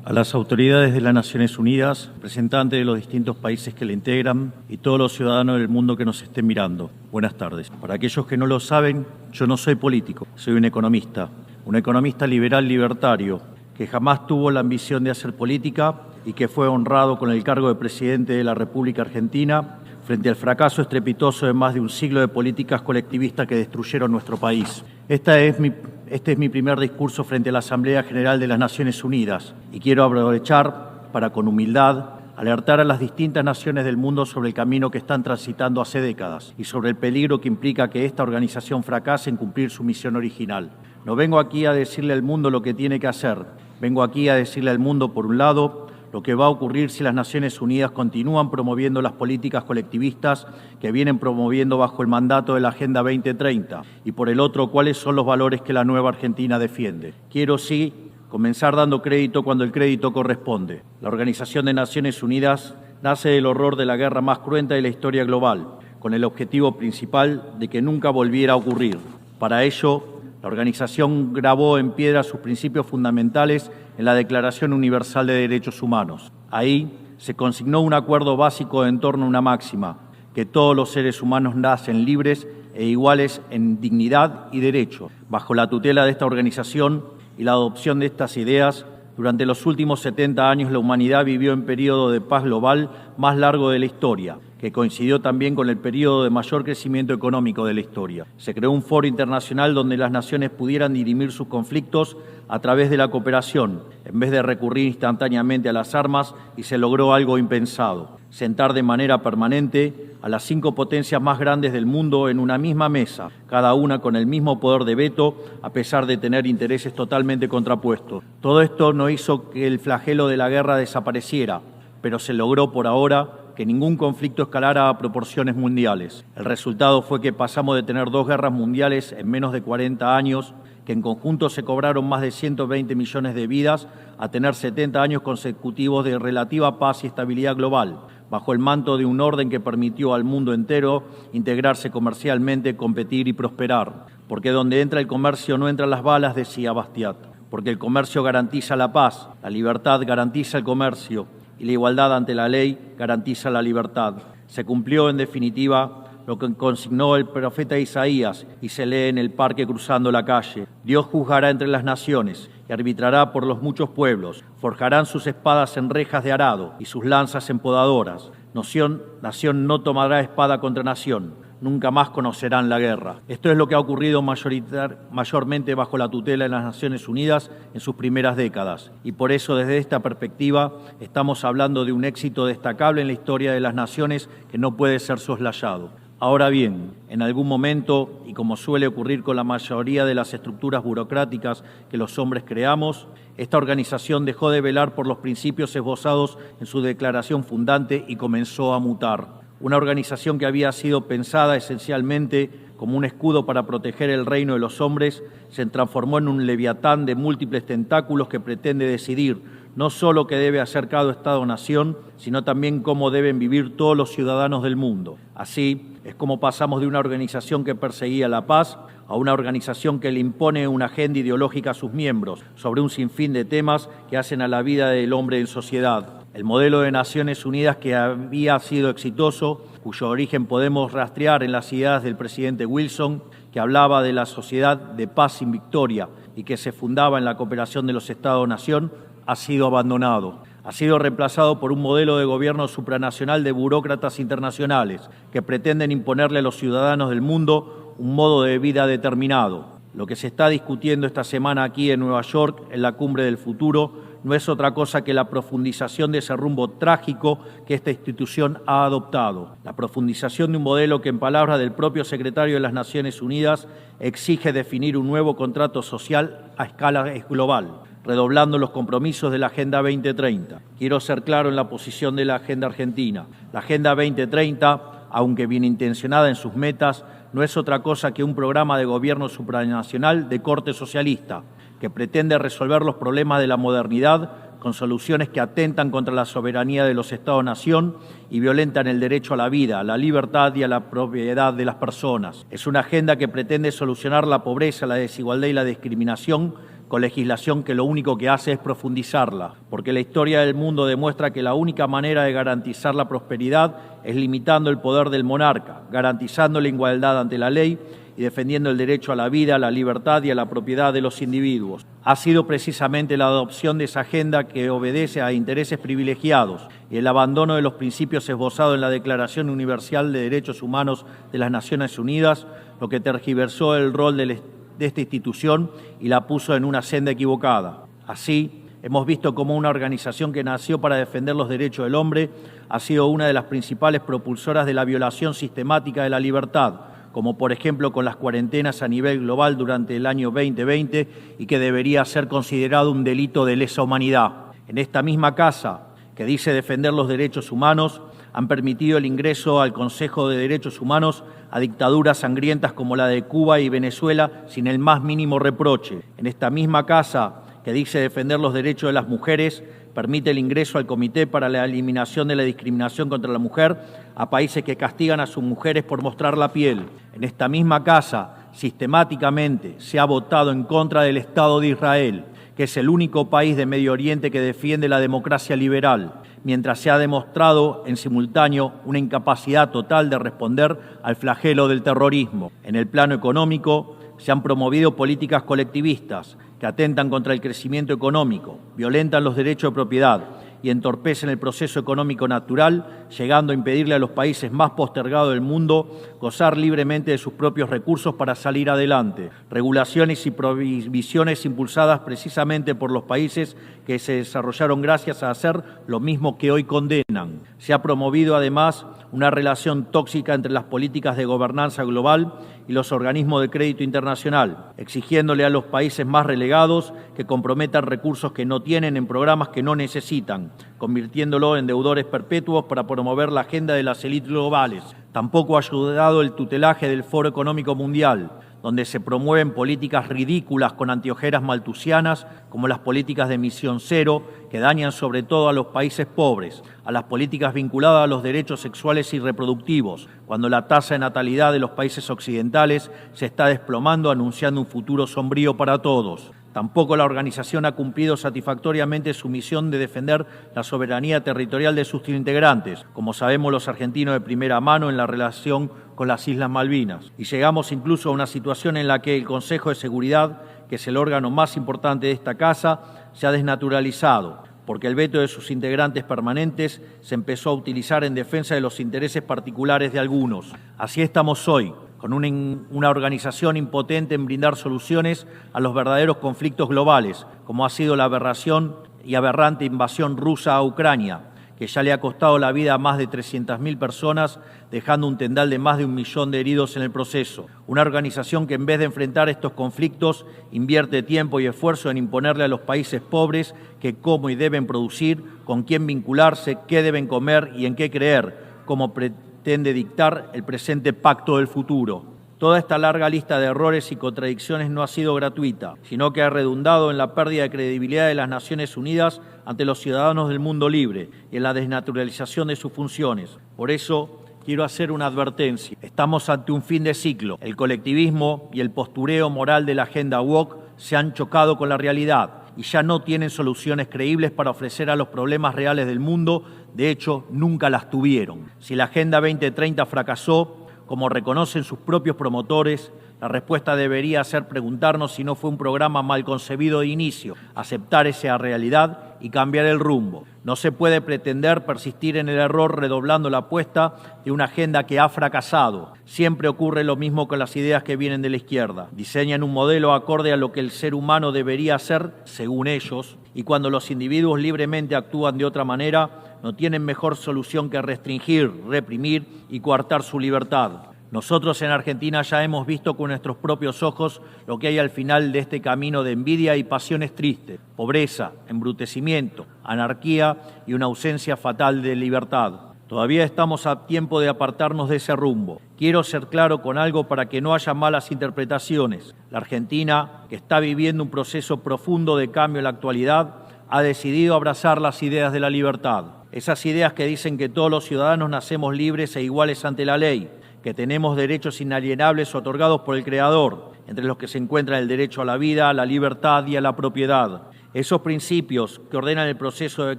A las autoridades de las Naciones Unidas, representantes de los distintos países que la integran y todos los ciudadanos del mundo que nos estén mirando, buenas tardes. Para aquellos que no lo saben, yo no soy político, soy un economista liberal libertario, que jamás tuvo la ambición de hacer política y que fue honrado con el cargo de presidente de la República Argentina frente al fracaso estrepitoso de más de un siglo de políticas colectivistas que destruyeron nuestro país. Este es mi primer discurso frente a la Asamblea General de las Naciones Unidas y quiero aprovechar para, con humildad, alertar a las distintas naciones del mundo sobre el camino que están transitando hace décadas y sobre el peligro que implica que esta organización fracase en cumplir su misión original. No vengo aquí a decirle al mundo lo que tiene que hacer, vengo aquí a decirle al mundo, por un lado, lo que va a ocurrir si las Naciones Unidas continúan promoviendo las políticas colectivistas que vienen promoviendo bajo el mandato de la Agenda 2030 y por el otro, cuáles son los valores que la nueva Argentina defiende. Quiero, sí, comenzar dando crédito cuando el crédito corresponde. La Organización de Naciones Unidas nace del horror de la guerra más cruenta de la historia global, con el objetivo principal de que nunca volviera a ocurrir. Para ello, la organización grabó en piedra sus principios fundamentales en la Declaración Universal de Derechos Humanos. Ahí se consignó un acuerdo básico en torno a una máxima, que todos los seres humanos nacen libres e iguales en dignidad y derecho. Bajo la tutela de esta organización y la adopción de estas ideas, durante los últimos 70 años la humanidad vivió en periodo de paz global más largo de la historia, que coincidió también con el periodo de mayor crecimiento económico de la historia. Se creó un foro internacional donde las naciones pudieran dirimir sus conflictos a través de la cooperación, en vez de recurrir instantáneamente a las armas, y se logró algo impensado: sentar de manera permanente a las 5 potencias más grandes del mundo en una misma mesa, cada una con el mismo poder de veto, a pesar de tener intereses totalmente contrapuestos. Todo esto no hizo que el flagelo de la guerra desapareciera, pero se logró por ahora que ningún conflicto escalara a proporciones mundiales. El resultado fue que pasamos de tener 2 guerras mundiales en menos de 40 años, que en conjunto se cobraron más de 120 millones de vidas, a tener 70 años consecutivos de relativa paz y estabilidad global, bajo el manto de un orden que permitió al mundo entero integrarse comercialmente, competir y prosperar. Porque donde entra el comercio no entran las balas, decía Bastiat. Porque el comercio garantiza la paz, la libertad garantiza el comercio y la igualdad ante la ley garantiza la libertad. Se cumplió, en definitiva, lo que consignó el profeta Isaías y se lee en el parque cruzando la calle. Dios juzgará entre las naciones y arbitrará por los muchos pueblos. Forjarán sus espadas en rejas de arado y sus lanzas en podadoras. Nación no tomará espada contra nación. Nunca más conocerán la guerra. Esto es lo que ha ocurrido mayormente bajo la tutela de las Naciones Unidas en sus primeras décadas. Y por eso, desde esta perspectiva, estamos hablando de un éxito destacable en la historia de las naciones que no puede ser soslayado. Ahora bien, en algún momento, y como suele ocurrir con la mayoría de las estructuras burocráticas que los hombres creamos, esta organización dejó de velar por los principios esbozados en su declaración fundante y comenzó a mutar. Una organización que había sido pensada esencialmente como un escudo para proteger el reino de los hombres, se transformó en un leviatán de múltiples tentáculos que pretende decidir no solo qué debe hacer cada Estado-nación, sino también cómo deben vivir todos los ciudadanos del mundo. Así es como pasamos de una organización que perseguía la paz a una organización que le impone una agenda ideológica a sus miembros sobre un sinfín de temas que hacen a la vida del hombre en sociedad. El modelo de Naciones Unidas, que había sido exitoso, cuyo origen podemos rastrear en las ideas del presidente Wilson, que hablaba de la sociedad de paz sin victoria y que se fundaba en la cooperación de los Estados-nación, ha sido abandonado. Ha sido reemplazado por un modelo de gobierno supranacional de burócratas internacionales que pretenden imponerle a los ciudadanos del mundo un modo de vida determinado. Lo que se está discutiendo esta semana aquí en Nueva York, en la Cumbre del Futuro, no es otra cosa que la profundización de ese rumbo trágico que esta institución ha adoptado. La profundización de un modelo que, en palabras del propio secretario de las Naciones Unidas, exige definir un nuevo contrato social a escala global, redoblando los compromisos de la Agenda 2030. Quiero ser claro en la posición de la Agenda Argentina. La Agenda 2030, aunque bien intencionada en sus metas, no es otra cosa que un programa de gobierno supranacional de corte socialista, que pretende resolver los problemas de la modernidad con soluciones que atentan contra la soberanía de los Estados-nación y violentan el derecho a la vida, a la libertad y a la propiedad de las personas. Es una agenda que pretende solucionar la pobreza, la desigualdad y la discriminación con legislación que lo único que hace es profundizarla, porque la historia del mundo demuestra que la única manera de garantizar la prosperidad es limitando el poder del monarca, garantizando la igualdad ante la ley y defendiendo el derecho a la vida, a la libertad y a la propiedad de los individuos. Ha sido precisamente la adopción de esa agenda que obedece a intereses privilegiados y el abandono de los principios esbozados en la Declaración Universal de Derechos Humanos de las Naciones Unidas lo que tergiversó el rol de esta institución y la puso en una senda equivocada. Así, hemos visto cómo una organización que nació para defender los derechos del hombre ha sido una de las principales propulsoras de la violación sistemática de la libertad, como por ejemplo con las cuarentenas a nivel global durante el año 2020 y que debería ser considerado un delito de lesa humanidad. En esta misma casa, que dice defender los derechos humanos, han permitido el ingreso al Consejo de Derechos Humanos a dictaduras sangrientas como la de Cuba y Venezuela sin el más mínimo reproche. En esta misma casa, que dice defender los derechos de las mujeres, permite el ingreso al Comité para la Eliminación de la Discriminación contra la Mujer a países que castigan a sus mujeres por mostrar la piel. En esta misma casa, sistemáticamente, se ha votado en contra del Estado de Israel, que es el único país de Medio Oriente que defiende la democracia liberal, mientras se ha demostrado en simultáneo una incapacidad total de responder al flagelo del terrorismo. En el plano económico, se han promovido políticas colectivistas que atentan contra el crecimiento económico, violentan los derechos de propiedad y entorpecen el proceso económico natural, llegando a impedirle a los países más postergados del mundo gozar libremente de sus propios recursos para salir adelante. Regulaciones y prohibiciones impulsadas precisamente por los países que se desarrollaron gracias a hacer lo mismo que hoy condenan. Se ha promovido además una relación tóxica entre las políticas de gobernanza global y los organismos de crédito internacional, exigiéndole a los países más relegados que comprometan recursos que no tienen en programas que no necesitan, convirtiéndolo en deudores perpetuos para promover la agenda de las élites globales. Tampoco ha ayudado el tutelaje del Foro Económico Mundial, donde se promueven políticas ridículas con anteojeras maltusianas, como las políticas de emisión cero, que dañan sobre todo a los países pobres, a las políticas vinculadas a los derechos sexuales y reproductivos, cuando la tasa de natalidad de los países occidentales se está desplomando, anunciando un futuro sombrío para todos. Tampoco la organización ha cumplido satisfactoriamente su misión de defender la soberanía territorial de sus integrantes, como sabemos los argentinos de primera mano en la relación con las Islas Malvinas. Y llegamos incluso a una situación en la que el Consejo de Seguridad, que es el órgano más importante de esta casa, se ha desnaturalizado, porque el veto de sus integrantes permanentes se empezó a utilizar en defensa de los intereses particulares de algunos. Así estamos hoy, con una organización impotente en brindar soluciones a los verdaderos conflictos globales, como ha sido la aberración y aberrante invasión rusa a Ucrania, que ya le ha costado la vida a más de 300.000 personas, dejando un tendal de más de 1 millón de heridos en el proceso. Una organización que en vez de enfrentar estos conflictos, invierte tiempo y esfuerzo en imponerle a los países pobres que cómo y deben producir, con quién vincularse, qué deben comer y en qué creer, como pretende dictar el presente pacto del futuro. Toda esta larga lista de errores y contradicciones no ha sido gratuita, sino que ha redundado en la pérdida de credibilidad de las Naciones Unidas ante los ciudadanos del mundo libre y en la desnaturalización de sus funciones. Por eso, quiero hacer una advertencia. Estamos ante un fin de ciclo. El colectivismo y el postureo moral de la agenda woke se han chocado con la realidad y ya no tienen soluciones creíbles para ofrecer a los problemas reales del mundo. De hecho, nunca las tuvieron. Si la Agenda 2030 fracasó, como reconocen sus propios promotores, la respuesta debería ser preguntarnos si no fue un programa mal concebido de inicio, aceptar esa realidad y cambiar el rumbo. No se puede pretender persistir en el error redoblando la apuesta de una agenda que ha fracasado. Siempre ocurre lo mismo con las ideas que vienen de la izquierda. Diseñan un modelo acorde a lo que el ser humano debería ser, según ellos, y cuando los individuos libremente actúan de otra manera, no tienen mejor solución que restringir, reprimir y coartar su libertad. Nosotros en Argentina ya hemos visto con nuestros propios ojos lo que hay al final de este camino de envidia y pasiones tristes, pobreza, embrutecimiento, anarquía y una ausencia fatal de libertad. Todavía estamos a tiempo de apartarnos de ese rumbo. Quiero ser claro con algo para que no haya malas interpretaciones. La Argentina, que está viviendo un proceso profundo de cambio en la actualidad, ha decidido abrazar las ideas de la libertad. Esas ideas que dicen que todos los ciudadanos nacemos libres e iguales ante la ley, que tenemos derechos inalienables otorgados por el Creador, entre los que se encuentra el derecho a la vida, a la libertad y a la propiedad. Esos principios que ordenan el proceso de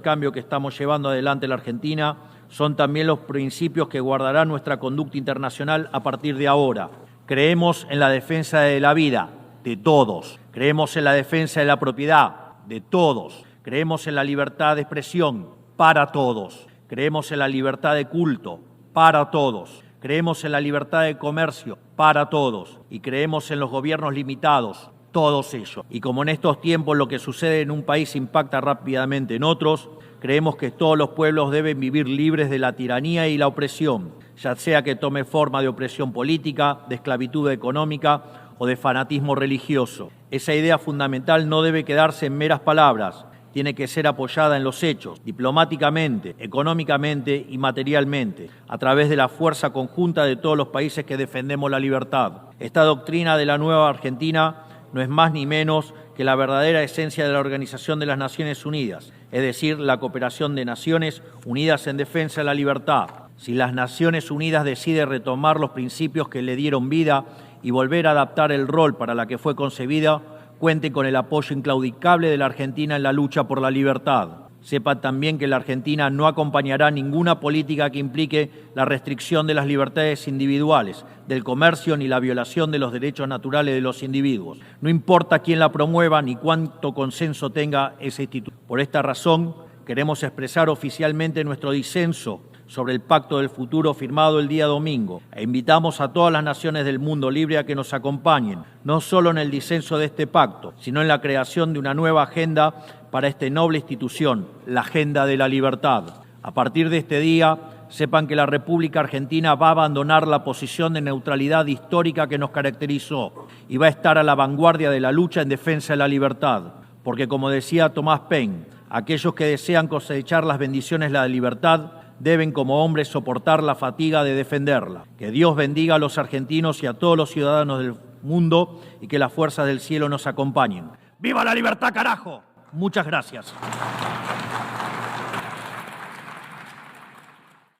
cambio que estamos llevando adelante en la Argentina son también los principios que guardarán nuestra conducta internacional a partir de ahora. Creemos en la defensa de la vida, de todos. Creemos en la defensa de la propiedad, de todos. Creemos en la libertad de expresión, para todos. Creemos en la libertad de culto, para todos. Creemos en la libertad de comercio, para todos. Y creemos en los gobiernos limitados, todos ellos. Y como en estos tiempos lo que sucede en un país impacta rápidamente en otros, creemos que todos los pueblos deben vivir libres de la tiranía y la opresión, ya sea que tome forma de opresión política, de esclavitud económica o de fanatismo religioso. Esa idea fundamental no debe quedarse en meras palabras, tiene que ser apoyada en los hechos, diplomáticamente, económicamente y materialmente, a través de la fuerza conjunta de todos los países que defendemos la libertad. Esta doctrina de la nueva Argentina no es más ni menos que la verdadera esencia de la Organización de las Naciones Unidas, es decir, la cooperación de Naciones Unidas en defensa de la libertad. Si las Naciones Unidas deciden retomar los principios que le dieron vida y volver a adaptar el rol para la que fue concebida, cuente con el apoyo inclaudicable de la Argentina en la lucha por la libertad. Sepa también que la Argentina no acompañará ninguna política que implique la restricción de las libertades individuales, del comercio ni la violación de los derechos naturales de los individuos. No importa quién la promueva ni cuánto consenso tenga ese instituto. Por esta razón, queremos expresar oficialmente nuestro disenso sobre el Pacto del Futuro firmado el día domingo e invitamos a todas las naciones del mundo libre a que nos acompañen, no solo en el disenso de este pacto, sino en la creación de una nueva agenda para esta noble institución, la agenda de la libertad. A partir de este día, sepan que la República Argentina va a abandonar la posición de neutralidad histórica que nos caracterizó y va a estar a la vanguardia de la lucha en defensa de la libertad, porque como decía Thomas Paine, aquellos que desean cosechar las bendiciones de la libertad deben como hombres soportar la fatiga de defenderla. Que Dios bendiga a los argentinos y a todos los ciudadanos del mundo y que las fuerzas del cielo nos acompañen. ¡Viva la libertad, carajo! Muchas gracias.